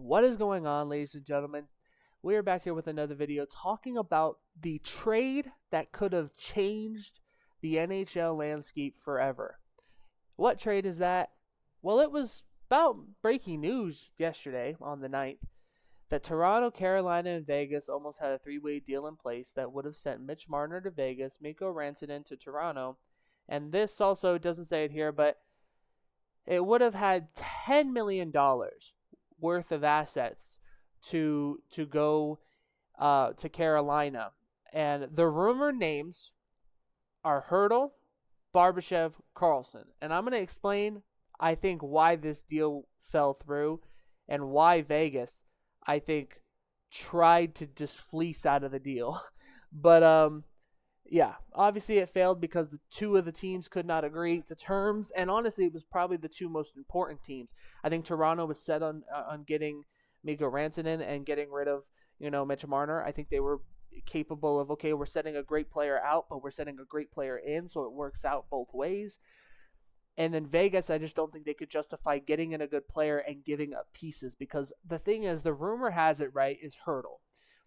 What is going on, ladies and gentlemen? We are back here with another video talking about the trade that could have changed the NHL landscape forever. What trade is that? Well, it was about breaking news yesterday on the 9th that Toronto, Carolina, and Vegas almost had a three-way deal in place that would have sent Mitch Marner to Vegas, Mikko Rantanen to Toronto, and this also doesn't say it here, but it would have had $10 million worth of assets to go to Carolina. And the rumored names are Hurdle, Barbashev, Carlson. And I'm going to explain, I think, why this deal fell through and why Vegas, I think, tried to just fleece out of the deal. But yeah, obviously it failed because the two of the teams could not agree to terms, and honestly, it was probably the two most important teams. I think Toronto was set on getting Mikko Rantanen and getting rid of, Mitch Marner. I think they were capable of, okay, we're setting a great player out, but we're setting a great player in, so it works out both ways. And then Vegas, I just don't think they could justify getting in a good player and giving up pieces, because the thing is, the rumor has it, right, is Hurdle,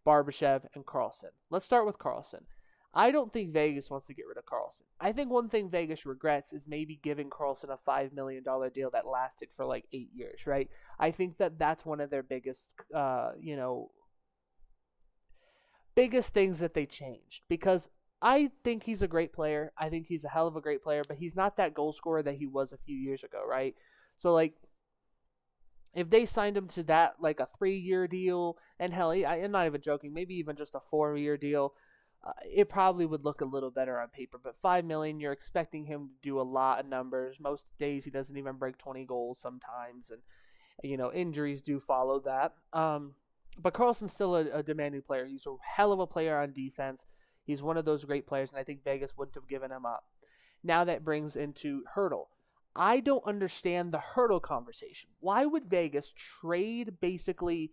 Barbashev, and Carlson. Let's start with Carlson. I don't think Vegas wants to get rid of Carlson. I think one thing Vegas regrets is maybe giving Carlson a $5 million deal that lasted for like 8 years, right? I think that's one of their biggest, biggest things that they changed, because I think he's a great player. I think he's a hell of a great player, but he's not that goal scorer that he was a few years ago, right? So, like, if they signed him to that, like a 3-year deal, and hell, I'm not even joking, maybe even just a 4-year deal, it probably would look a little better on paper. But $5 million, you're expecting him to do a lot of numbers. Most days he doesn't even break 20 goals sometimes, and injuries do follow that. But Carlson's still a demanding player. He's a hell of a player on defense. He's one of those great players, and I think Vegas wouldn't have given him up. Now that brings into Hurdle. I don't understand the Hurdle conversation. Why would Vegas trade basically,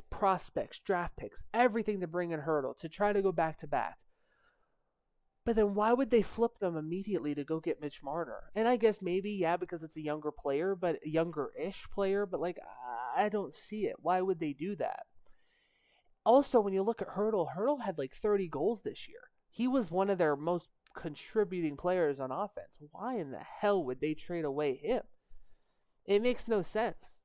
prospects, draft picks, everything to bring in Hurdle to try to go back-to-back? But then why would they flip them immediately to go get Mitch Marner? And I guess maybe, because it's a younger player, but a younger-ish player, but I don't see it. Why would they do that? Also, when you look at Hurdle had like 30 goals this year. He was one of their most contributing players on offense. Why in the hell would they trade away him? It makes no sense.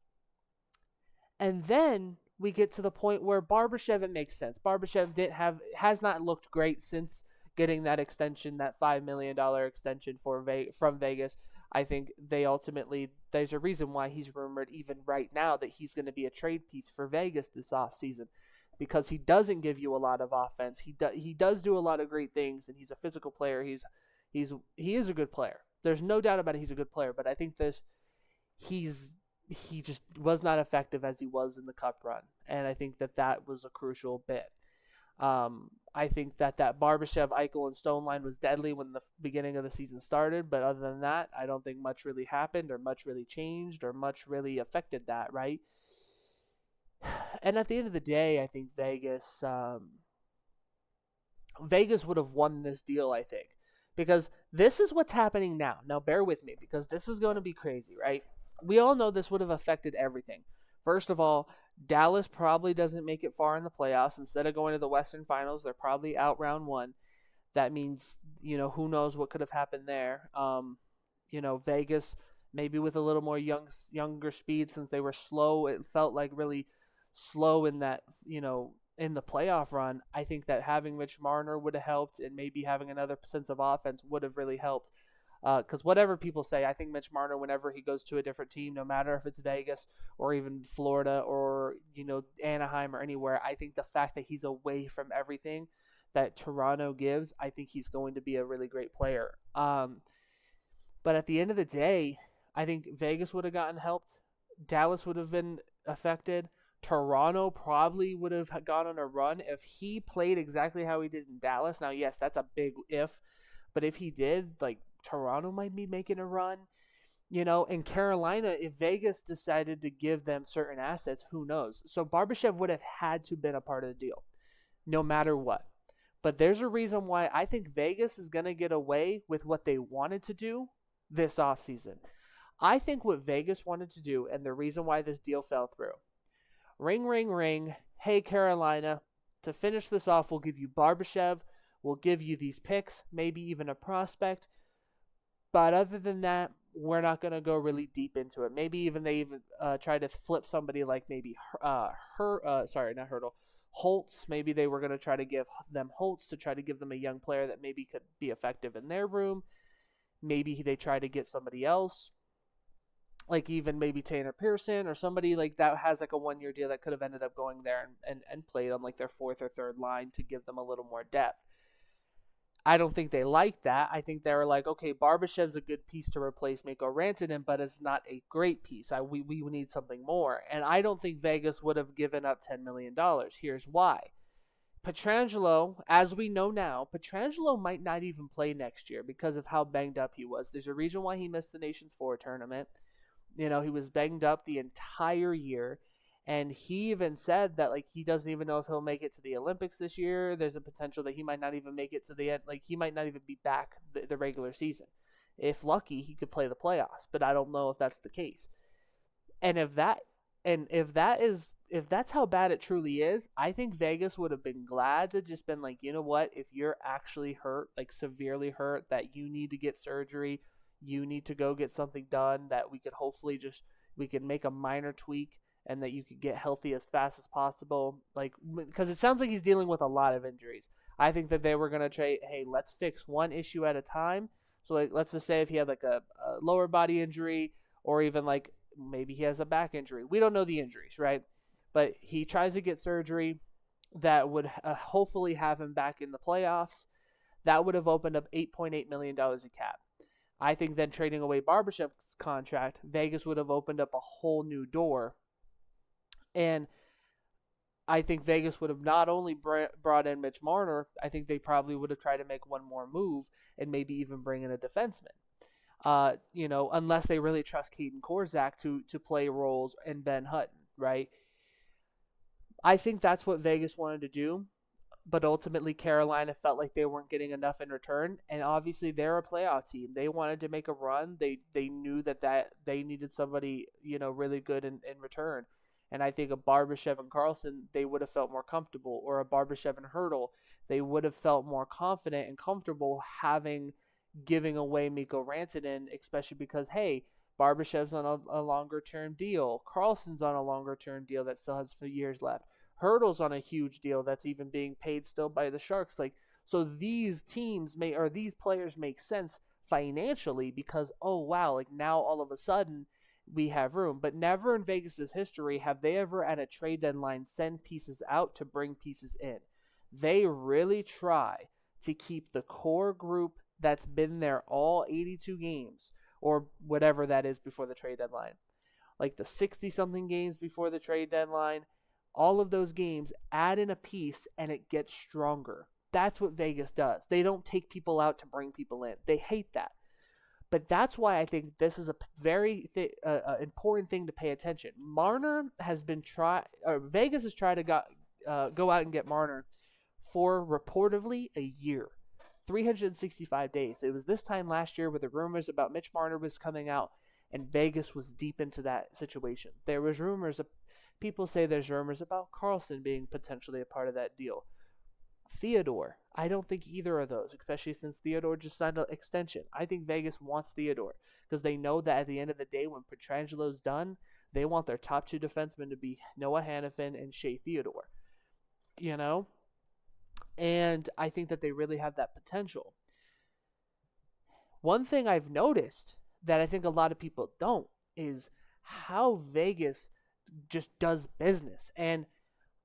And then we get to the point where Barbashev, it makes sense. Barbashev has not looked great since getting that extension, that $5 million extension from Vegas. I think there's a reason why he's rumored even right now that he's going to be a trade piece for Vegas this offseason, because he doesn't give you a lot of offense. He does do a lot of great things, and he's a physical player. He is a good player. There's no doubt about it. He's a good player, but I think he just was not effective as he was in the Cup run, and I think that was a crucial bit. I think that Barbashev, Eichel, and Stone line was deadly when the beginning of the season started, but other than that, I don't think much really happened or much really changed or much really affected that, right? And at the end of the day, I think Vegas would have won this deal, I think, because this is what's happening now. Now, bear with me, because this is going to be crazy, right? We all know this would have affected everything. First of all, Dallas probably doesn't make it far in the playoffs. Instead of going to the Western Finals, they're probably out round one. That means, who knows what could have happened there. Vegas, maybe with a little more younger speed, since they were slow, it felt like really slow in that, in the playoff run. I think that having Mitch Marner would have helped, and maybe having another sense of offense would have really helped. Because whatever people say, I think Mitch Marner, whenever he goes to a different team, no matter if it's Vegas or even Florida or, Anaheim or anywhere, I think the fact that he's away from everything that Toronto gives, I think he's going to be a really great player. But at the end of the day, I think Vegas would have gotten helped. Dallas would have been affected. Toronto probably would have gone on a run if he played exactly how he did in Dallas. Now, yes, that's a big if, but if he did, Toronto might be making a run, in Carolina, if Vegas decided to give them certain assets, who knows? So Barbashev would have had to been a part of the deal, no matter what. But there's a reason why I think Vegas is going to get away with what they wanted to do this offseason. I think what Vegas wanted to do, and the reason why this deal fell through, ring, ring, ring, hey, Carolina, to finish this off, we'll give you Barbashev, we'll give you these picks, maybe even a prospect. But other than that, we're not going to go really deep into it. Maybe even they even try to flip somebody like maybe Holtz. Maybe they were going to try to give them Holtz to try to give them a young player that maybe could be effective in their room. Maybe they try to get somebody else, like even maybe Tanner Pearson or somebody like that has like a 1-year deal that could have ended up going there and played on like their fourth or third line to give them a little more depth. I don't think they like that. I think they were like, okay, Barbashev's a good piece to replace Mikko Rantanen, but it's not a great piece. We need something more. And I don't think Vegas would have given up $10 million. Here's why. Pietrangelo, as we know now, Pietrangelo might not even play next year because of how banged up he was. There's a reason why he missed the Nations 4 tournament. He was banged up the entire year. And he even said that, like, he doesn't even know if he'll make it to the Olympics this year. There's a potential that he might not even make it to the end. Like, he might not even be back the regular season. If lucky, he could play the playoffs, but I don't know if that's the case. And if that's how bad it truly is, I think Vegas would have been glad to just been like, you know what, if you're actually hurt, like severely hurt, that you need to get surgery, you need to go get something done, that we could make a minor tweak and that you could get healthy as fast as possible. Like, because it sounds like he's dealing with a lot of injuries. I think that they were going to trade, hey, let's fix one issue at a time. So, like, let's just say if he had, like, a lower body injury or even, like, maybe he has a back injury. We don't know the injuries, right? But he tries to get surgery that would hopefully have him back in the playoffs. That would have opened up $8.8 million in cap. I think then trading away Barbashev's contract, Vegas would have opened up a whole new door. And I think Vegas would have not only brought in Mitch Marner, I think they probably would have tried to make one more move and maybe even bring in a defenseman. Unless they really trust Caden Korczak to play roles in Ben Hutton, right? I think that's what Vegas wanted to do, but ultimately Carolina felt like they weren't getting enough in return, and obviously they're a playoff team. They wanted to make a run. They knew that they needed somebody, really good in return. And I think a Barbashev and Carlson, they would have felt more comfortable, or a Barbashev and Hertl, they would have felt more confident and comfortable giving away Mikko Rantanen, especially because, hey, Barbashev's on a longer-term deal. Carlson's on a longer-term deal that still has a few years left. Hertl's on a huge deal that's even being paid still by the Sharks. Like, so these these players make sense financially because, oh, wow, like now all of a sudden we have room. But never in Vegas's history have they ever at a trade deadline send pieces out to bring pieces in. They really try to keep the core group that's been there all 82 games or whatever that is before the trade deadline. Like the 60-something games before the trade deadline, all of those games add in a piece and it gets stronger. That's what Vegas does. They don't take people out to bring people in. They hate that. But that's why I think this is a very important thing to pay attention. Marner has been Vegas has tried to go out and get Marner for reportedly a year, 365 days. It was this time last year where the rumors about Mitch Marner was coming out, and Vegas was deep into that situation. There was people say there's rumors about Carlson being potentially a part of that deal. Theodore, I don't think either of those, especially since Theodore just signed an extension. I think Vegas wants Theodore because they know that at the end of the day, when Pietrangelo's done, they want their top two defensemen to be Noah Hannafin and Shea Theodore. And I think that they really have that potential. One thing I've noticed that I think a lot of people don't is how Vegas just does business. And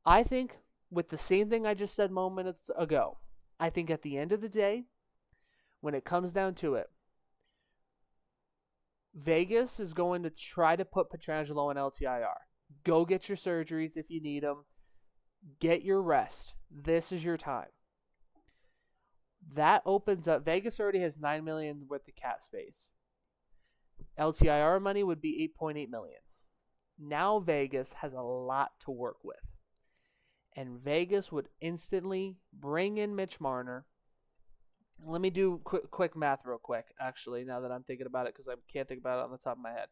I think with the same thing I just said moments ago, I think at the end of the day, when it comes down to it, Vegas is going to try to put Pietrangelo on LTIR. Go get your surgeries if you need them. Get your rest. This is your time. That opens up. Vegas already has $9 million worth of cap space. LTIR money would be $8.8 million. Now Vegas has a lot to work with. And Vegas would instantly bring in Mitch Marner, Let me do quick math real quick, actually, now that I'm thinking about it, because I can't think about it on the top of my head.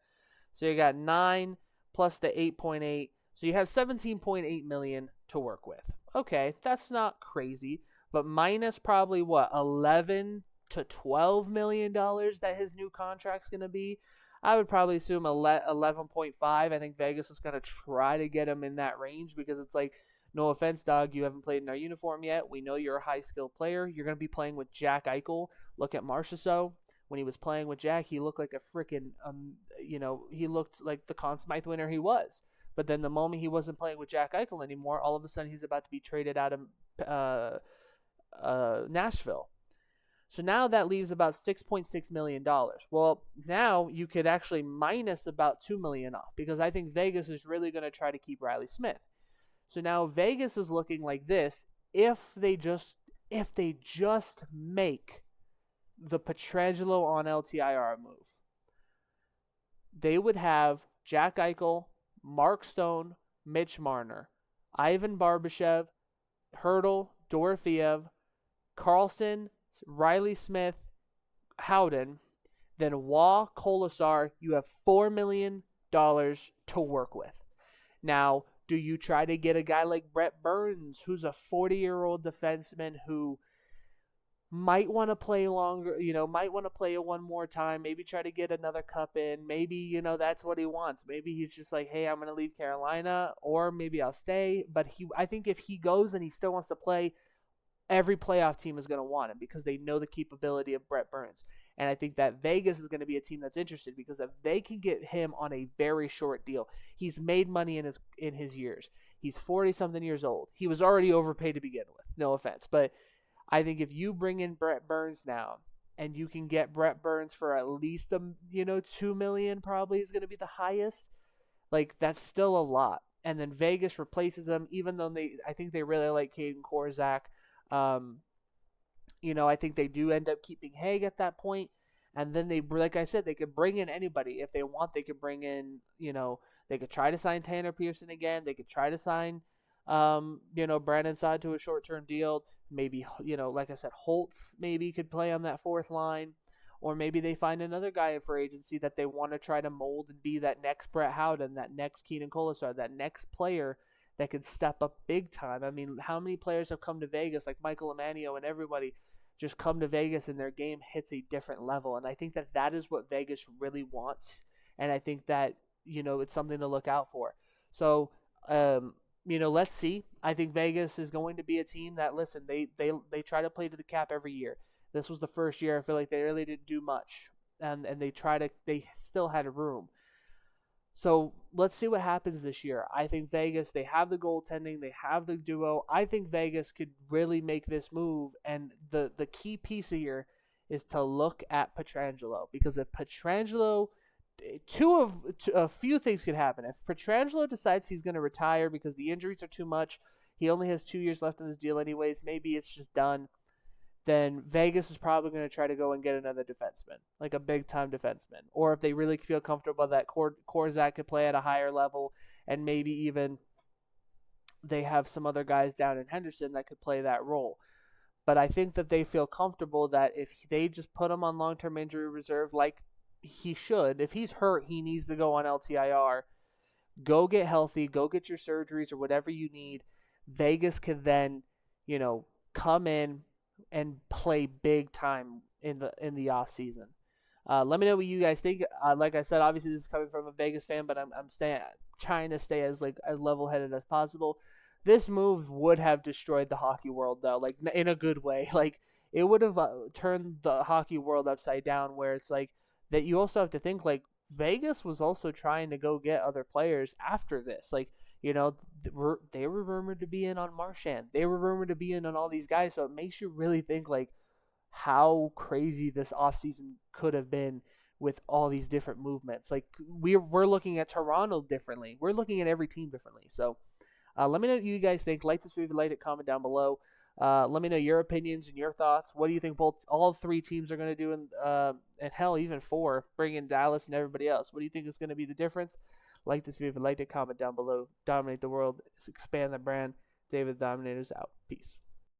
So you got 9 plus the 8.8. So you have 17.8 million to work with. Okay, that's not crazy, but minus probably what, 11 to 12 million dollars that his new contract's going to be. I would probably assume 11.5. I think Vegas is going to try to get him in that range because it's like, no offense, dog, you haven't played in our uniform yet. We know you're a high skilled player. You're going to be playing with Jack Eichel. Look at Marchessault. When he was playing with Jack, he looked like a freaking, he looked like the Conn Smythe winner he was. But then the moment he wasn't playing with Jack Eichel anymore, all of a sudden he's about to be traded out of Nashville. So now that leaves about $6.6 million. Well, now you could actually minus about $2 million off because I think Vegas is really going to try to keep Riley Smith. So now Vegas is looking like this if they just make the Pietrangelo on LTIR move. They would have Jack Eichel, Mark Stone, Mitch Marner, Ivan Barbashev, Hurdle, Dorofeev, Carlson, Riley Smith, Howden, then Waugh, Kolesar. You have $4 million to work with. Now, do you try to get a guy like Brett Burns, who's a 40-year-old defenseman who might want to play longer, might want to play it one more time, maybe try to get another cup in, maybe, that's what he wants. Maybe he's just like, hey, I'm going to leave Carolina, or maybe I'll stay. But I think if he goes and he still wants to play, every playoff team is going to want him because they know the capability of Brett Burns. And I think that Vegas is going to be a team that's interested because if they can get him on a very short deal, he's made money in his years. He's 40-something years old. He was already overpaid to begin with. No offense. But I think if you bring in Brett Burns now and you can get Brett Burns for at least $2 million probably is going to be the highest. Like, that's still a lot. And then Vegas replaces him, even though I think they really like Caden Korczak. I think they do end up keeping Haig at that point. And then like I said, they could bring in anybody. If they want, they could bring in, they could try to sign Tanner Pearson again. They could try to sign, Brandon Saad to a short-term deal. Maybe, like I said, Holtz maybe could play on that fourth line. Or maybe they find another guy in free agency that they want to try to mold and be that next Brett Howden, that next Keenan Kolesar, that next player that could step up big time. I mean, how many players have come to Vegas, like Michael Emanio and everybody, just come to Vegas and their game hits a different level. And I think that is what Vegas really wants. And I think that, it's something to look out for. So, let's see. I think Vegas is going to be a team that, listen, they try to play to the cap every year. This was the first year I feel like they really didn't do much. And they still had room. So let's see what happens this year. I think Vegas, they have the goaltending, they have the duo. I think Vegas could really make this move. And the key piece here is to look at Pietrangelo. Because if Pietrangelo, a few things could happen. If Pietrangelo decides he's going to retire because the injuries are too much, he only has 2 years left in his deal anyways, maybe it's just done. Then Vegas is probably going to try to go and get another defenseman, like a big-time defenseman. Or if they really feel comfortable that Korczak could play at a higher level, and maybe even they have some other guys down in Henderson that could play that role. But I think that they feel comfortable that if they just put him on long-term injury reserve like he should, if he's hurt, he needs to go on LTIR, go get healthy, go get your surgeries or whatever you need. Vegas can then, come in and play big time in the off season. Let me know what you guys think. Like I said, obviously this is coming from a Vegas fan, but I'm trying to stay as level headed as possible. This move would have destroyed the hockey world though, like in a good way. Like it would have turned the hockey world upside down. Where it's like that you also have to think like Vegas was also trying to go get other players after this. Like they were rumored to be in on Marchand. They were rumored to be in on all these guys. So it makes you really think like how crazy this offseason could have been with all these different movements. Like we're looking at Toronto differently. We're looking at every team differently. So let me know what you guys think. Like this video, like it, comment down below. Let me know your opinions and your thoughts. What do you think all three teams are going to do, and hell, even four, bring in Dallas and everybody else? What do you think is going to be the difference? Like this video, like it, comment down below. Dominate the world, expand the brand. David Dominators out. Peace.